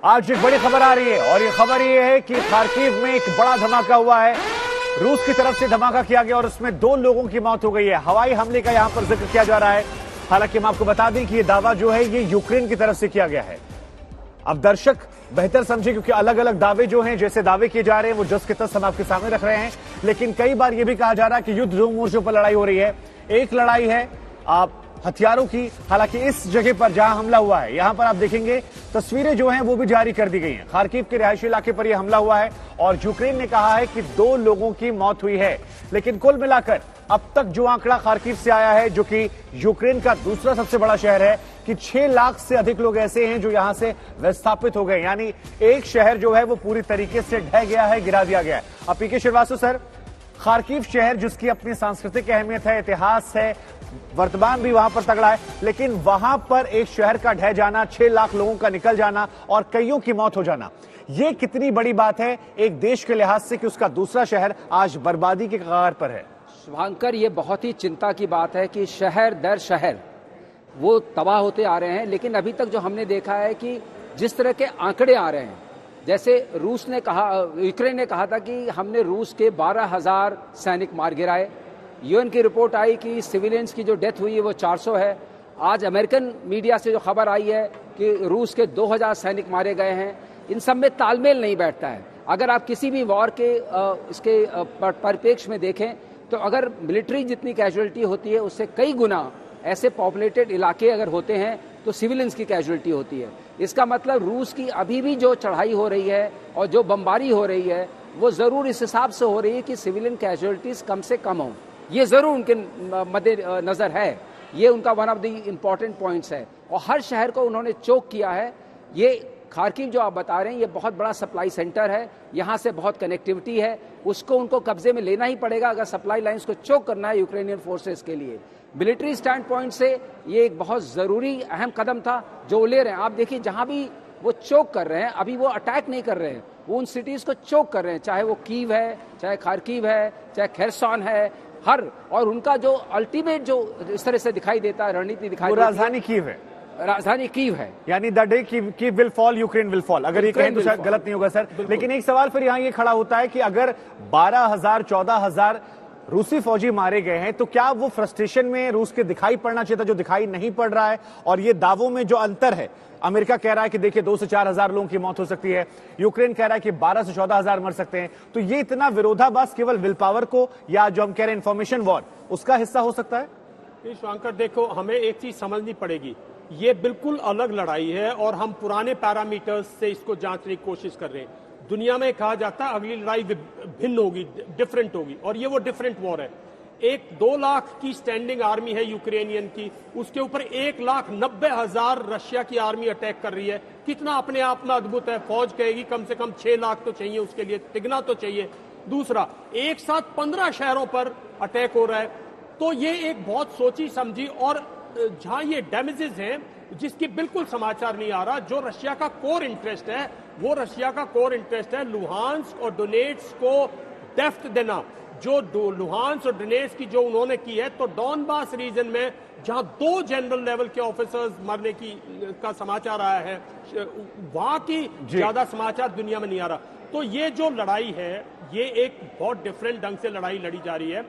आज एक बड़ी खबर आ रही है और ये खबर ये है कि खार्किव में एक बड़ा धमाका हुआ है। रूस की तरफ से धमाका किया गया और उसमें 2 लोगों की मौत हो गई है। हवाई हमले का यहां पर जिक्र किया जा रहा है। हालांकि हम आपको बता दें कि ये दावा जो है ये यूक्रेन की तरफ से किया गया है। अब दर्शक बेहतर समझे, क्योंकि अलग अलग दावे जो हैं, जैसे दावे किए जा रहे हैं वो जस के तस हम आपके सामने रख रहे हैं। लेकिन कई बार यह भी कहा जा रहा है कि युद्ध 2 मोर्चों पर लड़ाई हो रही है। एक लड़ाई है आप हथियारों की, हालांकि इस जगह पर जहां हमला हुआ है यहां पर आप देखेंगे तस्वीरें जो हैं वो भी जारी कर दी गई हैं। खार्किव के रिहायशी इलाके पर यह हमला हुआ है और यूक्रेन ने कहा है कि 2 लोगों की मौत हुई है। लेकिन कुल मिलाकर अब तक जो आंकड़ा खार्किव से आया है, जो कि यूक्रेन का दूसरा सबसे बड़ा शहर है, कि 6 लाख से अधिक लोग ऐसे हैं जो यहां से विस्थापित हो गए। यानी एक शहर जो है वो पूरी तरीके से ढह गया है, गिरा दिया गया है। अब पीके श्रीवास्तव सर, खार्किव शहर जिसकी अपनी सांस्कृतिक अहमियत है, इतिहास है, वर्तमान भी वहां पर तगड़ा है, लेकिन वहां पर एक शहर का ढह जाना, 6 लाख लोगों का निकल जाना और कईयों की मौत हो जाना, यह कितनी बड़ी बात है एक देश के लिहाज से कि उसका दूसरा शहर आज बर्बादी के कगार पर है। शुभांकर, ये बहुत ही चिंता की बात है कि शहर दर शहर वो तबाह होते आ रहे हैं। लेकिन अभी तक जो हमने देखा है कि जिस तरह के आंकड़े आ रहे हैं, जैसे रूस ने कहा, यूक्रेन ने कहा था कि हमने रूस के 12,000 सैनिक मार गिराए। यूएन की रिपोर्ट आई कि सिविलियंस की जो डेथ हुई है वो 400 है। आज अमेरिकन मीडिया से जो खबर आई है कि रूस के 2,000 सैनिक मारे गए हैं। इन सब में तालमेल नहीं बैठता है। अगर आप किसी भी वॉर के इसके परिप्रेक्ष्य में देखें तो अगर मिलिट्री जितनी कैजुअलिटी होती है उससे कई गुना ऐसे पॉपुलेटेड इलाके अगर होते हैं तो सिविलियंस की कैजुअलिटी होती है। इसका मतलब रूस की अभी भी जो चढ़ाई हो रही है और जो बमबारी हो रही है वो जरूर इस हिसाब से हो रही है कि सिविलियन कैजुअलिटीज कम से कम हों। ये जरूर उनके मद्दे नजर है। ये उनका one of the important points है और हर शहर को उन्होंने चोक किया है। ये खार्किव जो आप बता रहे हैं ये बहुत बड़ा सप्लाई सेंटर है, यहाँ से बहुत कनेक्टिविटी है, उसको उनको कब्जे में लेना ही पड़ेगा अगर सप्लाई लाइंस को चोक करना है यूक्रेनियन फोर्सेस के लिए। मिलिट्री स्टैंड पॉइंट से ये एक बहुत जरूरी अहम कदम था जो वो ले रहे हैं। आप देखिए जहां भी वो चोक कर रहे हैं, अभी वो अटैक नहीं कर रहे हैं, वो उन सिटीज को चोक कर रहे हैं, चाहे वो कीव है, चाहे खार्किव है, चाहे खेरसॉन है, हर और उनका जो अल्टीमेट जो इस तरह से दिखाई देता है, रणनीति दिखाई देती है, राजधानी कीव है, राजधानी कीव है। यानी the day Kyiv will fall, Ukraine will fall. अगर ये कहें तो शायद गलत नहीं होगा सर। लेकिन एक सवाल फिर यहाँ ये खड़ा होता है कि अगर 12,000 14,000 रूसी फौजी मारे गए हैं तो क्या वो फ्रस्ट्रेशन में रूस के दिखाई पड़ना चाहिए था, जो दिखाई नहीं पड़ रहा है? और ये दावों में जो अंतर है, अमेरिका कह रहा है कि देखिए 2 से 4,000 लोगों की मौत हो सकती है, यूक्रेन कह रहा है कि 12 से 14,000 मर सकते हैं। तो ये इतना विरोधाभास केवल विल पावर को या जो हम कह रहे हैं इंफॉर्मेशन वॉर, उसका हिस्सा हो सकता है? शंकर, देखो हमें एक चीज समझनी पड़ेगी, ये बिल्कुल अलग लड़ाई है और हम पुराने पैरामीटर्स से इसको जांचने की कोशिश कर रहे हैं। दुनिया में कहा जाता है अगली लड़ाई भिन्न होगी, डिफरेंट होगी, और ये वो डिफरेंट वॉर है। 2 लाख की स्टैंडिंग आर्मी है यूक्रेनियन की, उसके ऊपर 1,90,000 रशिया की आर्मी अटैक कर रही है। कितना अपने आप में अद्भुत है। फौज कहेगी कम से कम 6 लाख तो चाहिए, उसके लिए टिकना तो चाहिए। दूसरा, एक साथ 15 शहरों पर अटैक हो रहा है। तो ये एक बहुत सोची समझी, और जहां ये डैमेजेस हैं जिसकी बिल्कुल समाचार नहीं आ रहा, जो रशिया का कोर इंटरेस्ट है, वो रशिया का कोर इंटरेस्ट है लुहांस्क और डोनेट्स्क को डेफ्ट देना। जो लुहांस्क और डोनेट्स्क की जो उन्होंने की है, तो डॉनबास रीजन में जहां 2 जनरल लेवल के ऑफिसर्स मरने का समाचार आया है, वहां की ज्यादा समाचार दुनिया में नहीं आ रहा। तो ये जो लड़ाई है ये एक बहुत डिफरेंट ढंग से लड़ाई लड़ी जा रही है।